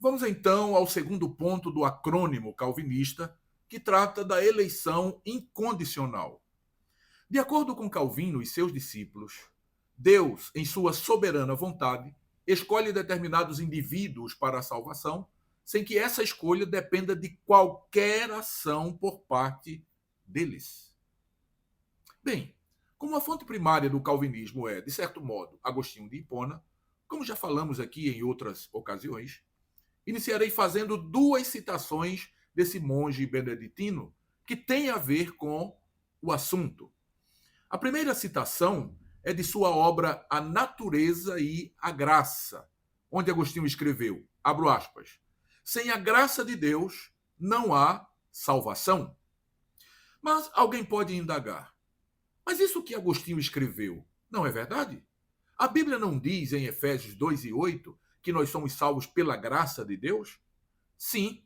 Vamos então ao segundo ponto do acrônimo calvinista, que trata da eleição incondicional. De acordo com Calvino e seus discípulos, Deus, em sua soberana vontade, escolhe determinados indivíduos para a salvação, sem que essa escolha dependa de qualquer ação por parte deles. Bem, como a fonte primária do calvinismo é, de certo modo, Agostinho de Hipona, como já falamos aqui em outras ocasiões, iniciarei fazendo duas citações desse monge beneditino que tem a ver com o assunto. A primeira citação é de sua obra A Natureza e a Graça, onde Agostinho escreveu, abro aspas, sem a graça de Deus não há salvação. Mas alguém pode indagar, mas isso que Agostinho escreveu não é verdade? A Bíblia não diz em Efésios 2:8 que nós somos salvos pela graça de Deus? Sim,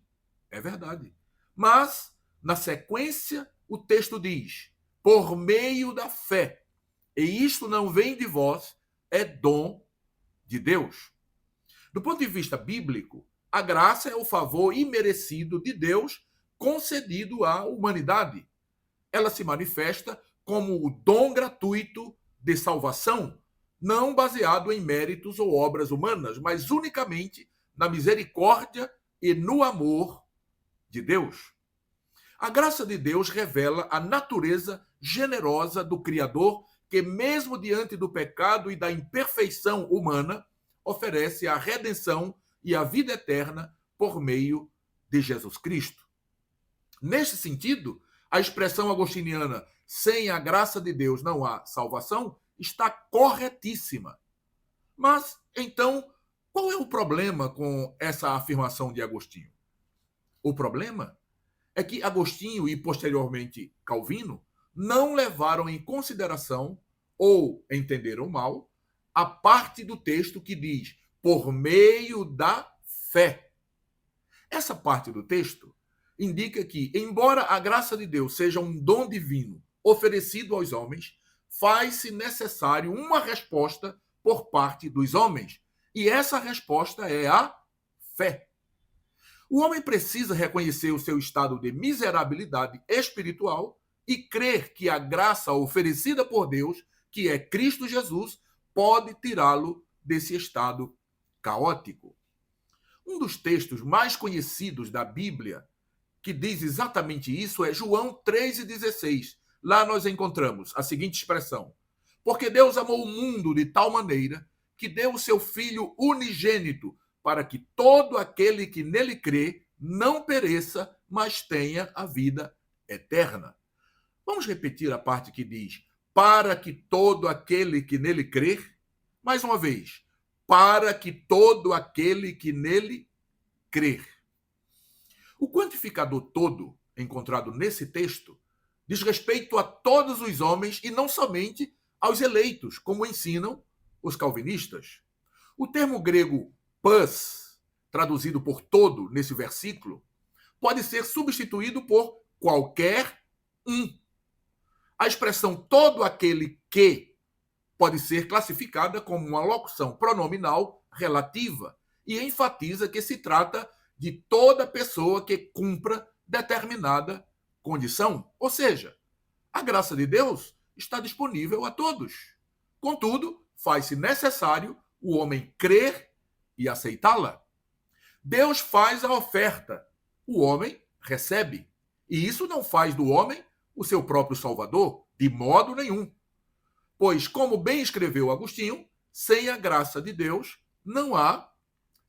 é verdade. Mas, na sequência, o texto diz, por meio da fé. E isto não vem de vós, é dom de Deus. Do ponto de vista bíblico, a graça é o favor imerecido de Deus concedido à humanidade. Ela se manifesta como o dom gratuito de salvação, não baseado em méritos ou obras humanas, mas unicamente na misericórdia e no amor de Deus. A graça de Deus revela a natureza generosa do Criador, que, mesmo diante do pecado e da imperfeição humana, oferece a redenção e a vida eterna por meio de Jesus Cristo. Neste sentido, a expressão agostiniana sem a graça de Deus não há salvação está corretíssima. Mas, então, qual é o problema com essa afirmação de Agostinho? O problema é que Agostinho e, posteriormente, Calvino não levaram em consideração, ou entenderam mal, a parte do texto que diz por meio da fé. Essa parte do texto indica que, embora a graça de Deus seja um dom divino oferecido aos homens, faz-se necessário uma resposta por parte dos homens. E essa resposta é a fé. O homem precisa reconhecer o seu estado de miserabilidade espiritual e crer que a graça oferecida por Deus, que é Cristo Jesus, pode tirá-lo desse estado caótico. Um dos textos mais conhecidos da Bíblia que diz exatamente isso é João 3,16. Lá nós encontramos a seguinte expressão: porque Deus amou o mundo de tal maneira que deu o seu Filho unigênito para que todo aquele que nele crê não pereça, mas tenha a vida eterna. Vamos repetir a parte que diz para que todo aquele que nele crer? Mais uma vez, para que todo aquele que nele crer. O quantificador todo, encontrado nesse texto, diz respeito a todos os homens e não somente aos eleitos, como ensinam os calvinistas. O termo grego pus, traduzido por todo nesse versículo, pode ser substituído por qualquer um. A expressão todo aquele que pode ser classificada como uma locução pronominal relativa e enfatiza que se trata de toda pessoa que cumpra determinada condição. Ou seja, a graça de Deus está disponível a todos. Contudo, faz-se necessário o homem crer e aceitá-la. Deus faz a oferta, o homem recebe. E isso não faz do homem o seu próprio salvador, de modo nenhum. Pois, como bem escreveu Agostinho, sem a graça de Deus não há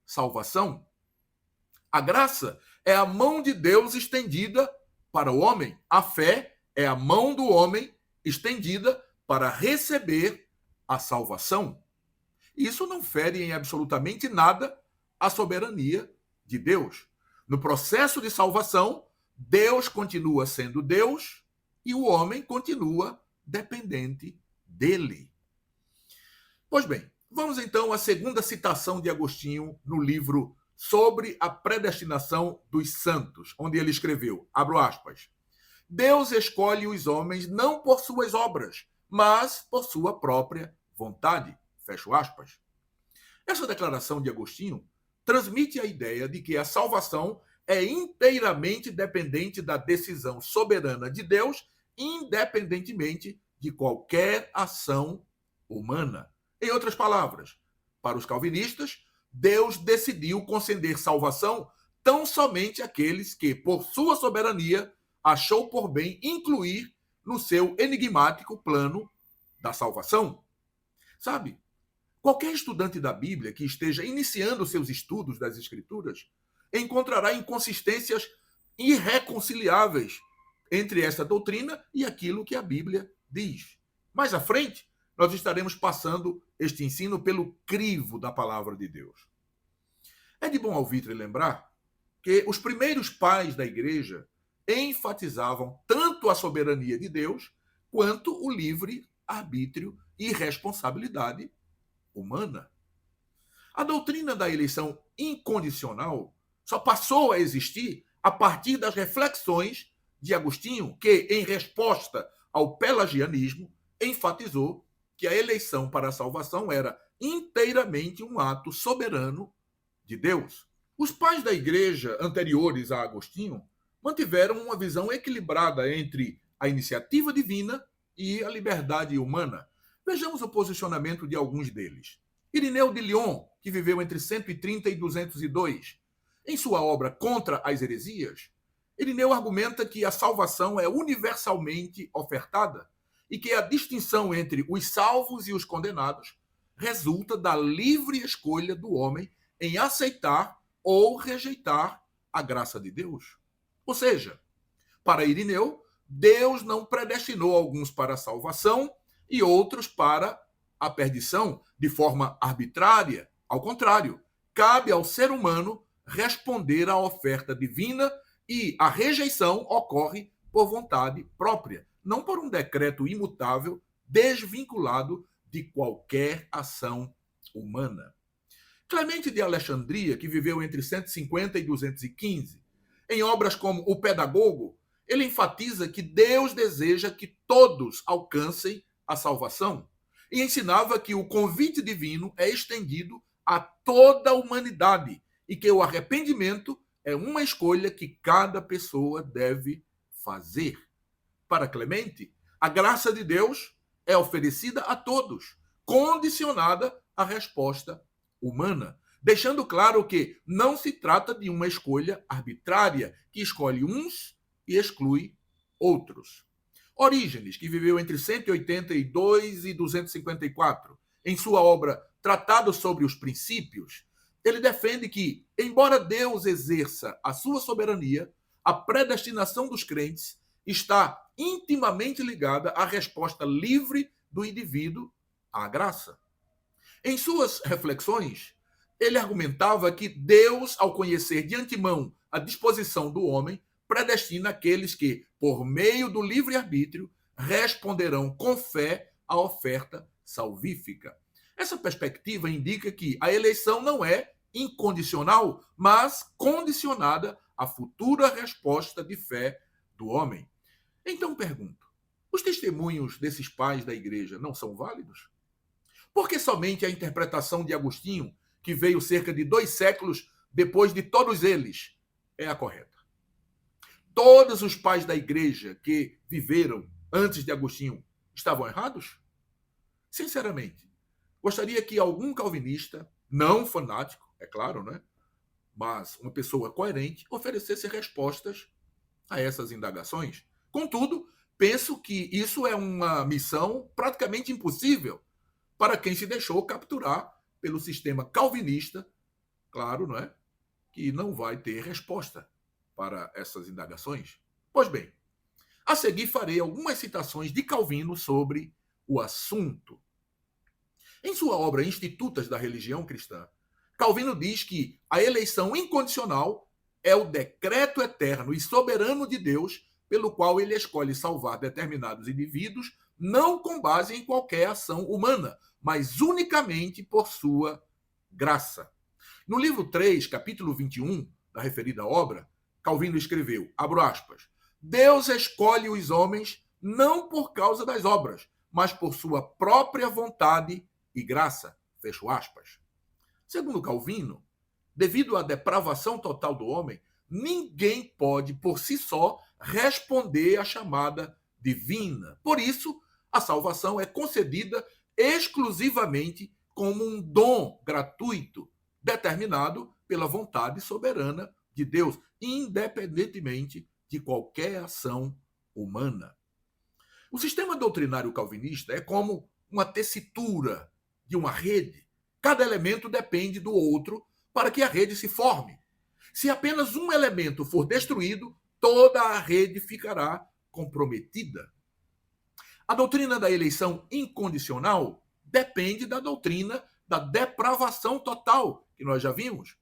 salvação. A graça é a mão de Deus estendida para o homem. A fé é a mão do homem estendida para receber a salvação. Isso não fere em absolutamente nada a soberania de Deus. No processo de salvação, Deus continua sendo Deus e o homem continua dependente dele. Pois bem, vamos então à segunda citação de Agostinho no livro Sobre a Predestinação dos Santos, onde ele escreveu, abro aspas, Deus escolhe os homens não por suas obras, mas por sua própria vontade, fecho aspas. Essa declaração de Agostinho transmite a ideia de que a salvação é inteiramente dependente da decisão soberana de Deus, independentemente de qualquer ação humana. Em outras palavras, para os calvinistas, Deus decidiu conceder salvação tão somente àqueles que, por sua soberania, achou por bem incluir no seu enigmático plano da salvação. Sabe, qualquer estudante da Bíblia que esteja iniciando seus estudos das Escrituras encontrará inconsistências irreconciliáveis entre essa doutrina e aquilo que a Bíblia diz. Mais à frente, nós estaremos passando este ensino pelo crivo da palavra de Deus. É de bom alvitre lembrar que os primeiros pais da igreja enfatizavam tanto a soberania de Deus quanto o livre arbítrio e responsabilidade humana. A doutrina da eleição incondicional só passou a existir a partir das reflexões de Agostinho, que, em resposta ao pelagianismo, enfatizou que a eleição para a salvação era inteiramente um ato soberano de Deus. Os pais da igreja anteriores a Agostinho mantiveram uma visão equilibrada entre a iniciativa divina e a liberdade humana. Vejamos o posicionamento de alguns deles. Irineu de Lyon, que viveu entre 130 e 202, em sua obra Contra as Heresias, Irineu argumenta que a salvação é universalmente ofertada e que a distinção entre os salvos e os condenados resulta da livre escolha do homem em aceitar ou rejeitar a graça de Deus. Ou seja, para Irineu, Deus não predestinou alguns para a salvação e outros para a perdição de forma arbitrária. Ao contrário, cabe ao ser humano responder à oferta divina e a rejeição ocorre por vontade própria, não por um decreto imutável desvinculado de qualquer ação humana. Clemente de Alexandria, que viveu entre 150 e 215, em obras como O Pedagogo, ele enfatiza que Deus deseja que todos alcancem a salvação e ensinava que o convite divino é estendido a toda a humanidade e que o arrependimento é uma escolha que cada pessoa deve fazer. Para Clemente, a graça de Deus é oferecida a todos, condicionada à resposta humana, deixando claro que não se trata de uma escolha arbitrária que escolhe uns e exclui outros. Orígenes, que viveu entre 182 e 254, em sua obra Tratado sobre os Princípios, ele defende que, embora Deus exerça a sua soberania, a predestinação dos crentes está intimamente ligada à resposta livre do indivíduo à graça. Em suas reflexões, ele argumentava que Deus, ao conhecer de antemão a disposição do homem, predestina aqueles que, por meio do livre-arbítrio, responderão com fé à oferta salvífica. Essa perspectiva indica que a eleição não é incondicional, mas condicionada à futura resposta de fé do homem. Então pergunto, os testemunhos desses pais da igreja não são válidos? Por que somente a interpretação de Agostinho, que veio cerca de 2 séculos depois de todos eles, é a correta? Todos os pais da igreja que viveram antes de Agostinho estavam errados? Sinceramente, gostaria que algum calvinista, não fanático, é claro, né? Mas uma pessoa coerente, oferecesse respostas a essas indagações. Contudo, penso que isso é uma missão praticamente impossível para quem se deixou capturar pelo sistema calvinista, claro, não é? Que não vai ter resposta para essas indagações. Pois bem, a seguir farei algumas citações de Calvino sobre o assunto. Em sua obra Institutas da Religião Cristã, Calvino diz que a eleição incondicional é o decreto eterno e soberano de Deus pelo qual ele escolhe salvar determinados indivíduos, não com base em qualquer ação humana, mas unicamente por sua graça. No livro 3, capítulo 21, da referida obra, Calvino escreveu, abro aspas, Deus escolhe os homens não por causa das obras, mas por sua própria vontade e graça, fecho aspas. Segundo Calvino, devido à depravação total do homem, ninguém pode, por si só, responder à chamada divina. Por isso, a salvação é concedida exclusivamente como um dom gratuito, determinado pela vontade soberana de Deus, independentemente de qualquer ação humana. O sistema doutrinário calvinista é como uma tessitura de uma rede. Cada elemento depende do outro para que a rede se forme. Se apenas um elemento for destruído, toda a rede ficará comprometida. A doutrina da eleição incondicional depende da doutrina da depravação total, que nós já vimos.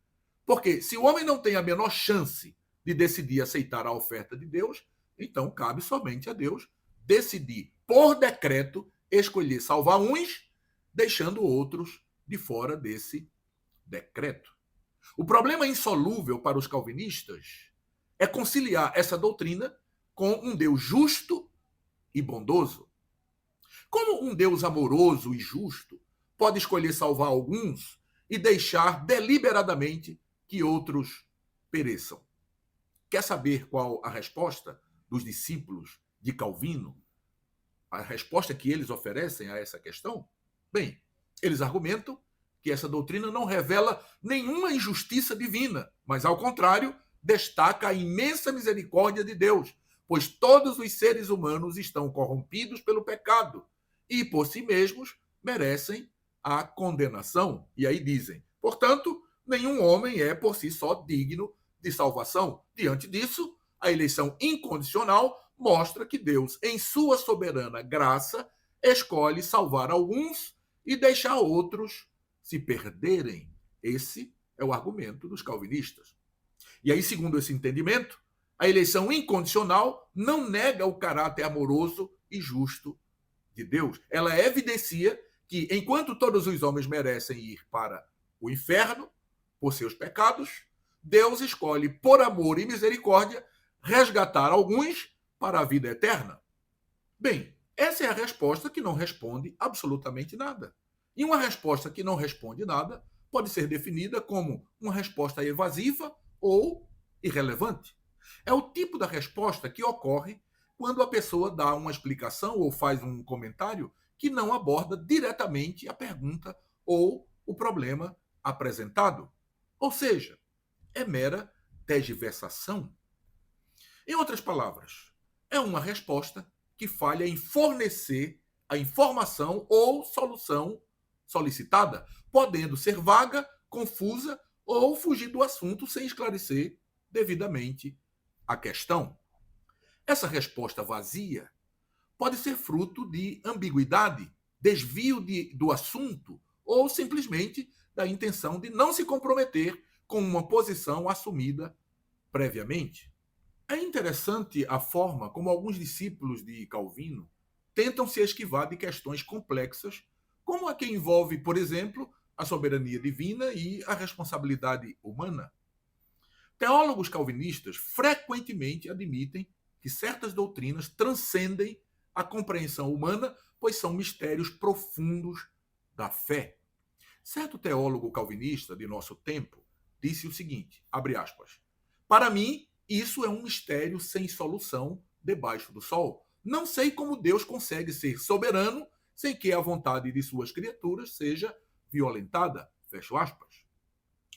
Porque se o homem não tem a menor chance de decidir aceitar a oferta de Deus, então cabe somente a Deus decidir, por decreto, escolher salvar uns, deixando outros de fora desse decreto. O problema insolúvel para os calvinistas é conciliar essa doutrina com um Deus justo e bondoso. Como um Deus amoroso e justo pode escolher salvar alguns e deixar deliberadamente que outros pereçam? Quer saber qual a resposta dos discípulos de Calvino? A resposta que eles oferecem a essa questão? Bem, eles argumentam que essa doutrina não revela nenhuma injustiça divina, mas, ao contrário, destaca a imensa misericórdia de Deus, pois todos os seres humanos estão corrompidos pelo pecado e, por si mesmos, merecem a condenação. E aí dizem, portanto, nenhum homem é por si só digno de salvação. Diante disso, a eleição incondicional mostra que Deus, em sua soberana graça, escolhe salvar alguns e deixar outros se perderem. Esse é o argumento dos calvinistas. E aí, segundo esse entendimento, a eleição incondicional não nega o caráter amoroso e justo de Deus. Ela evidencia que, enquanto todos os homens merecem ir para o inferno por seus pecados, Deus escolhe, por amor e misericórdia, resgatar alguns para a vida eterna. Bem, essa é a resposta que não responde absolutamente nada. E uma resposta que não responde nada pode ser definida como uma resposta evasiva ou irrelevante. É o tipo da resposta que ocorre quando a pessoa dá uma explicação ou faz um comentário que não aborda diretamente a pergunta ou o problema apresentado. Ou seja, é mera tergiversação. Em outras palavras, é uma resposta que falha em fornecer a informação ou solução solicitada, podendo ser vaga, confusa ou fugir do assunto sem esclarecer devidamente a questão. Essa resposta vazia pode ser fruto de ambiguidade, desvio do assunto ou simplesmente da intenção de não se comprometer com uma posição assumida previamente. É interessante a forma como alguns discípulos de Calvino tentam se esquivar de questões complexas, como a que envolve, por exemplo, a soberania divina e a responsabilidade humana. Teólogos calvinistas frequentemente admitem que certas doutrinas transcendem a compreensão humana, pois são mistérios profundos da fé. Certo teólogo calvinista de nosso tempo disse o seguinte, abre aspas, para mim, isso é um mistério sem solução debaixo do sol. Não sei como Deus consegue ser soberano sem que a vontade de suas criaturas seja violentada. Fecho aspas.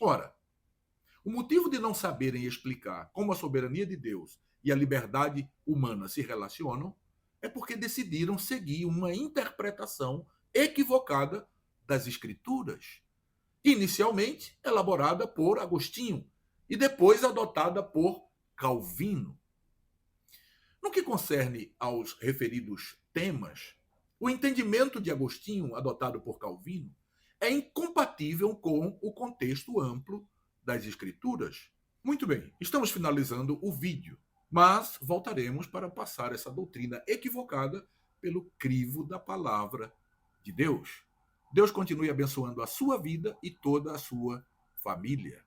Ora, o motivo de não saberem explicar como a soberania de Deus e a liberdade humana se relacionam é porque decidiram seguir uma interpretação equivocada das Escrituras, inicialmente elaborada por Agostinho e depois adotada por Calvino. No que concerne aos referidos temas, o entendimento de Agostinho, adotado por Calvino, é incompatível com o contexto amplo das Escrituras. Muito bem, estamos finalizando o vídeo, mas voltaremos para passar essa doutrina equivocada pelo crivo da palavra de Deus. Deus continue abençoando a sua vida e toda a sua família.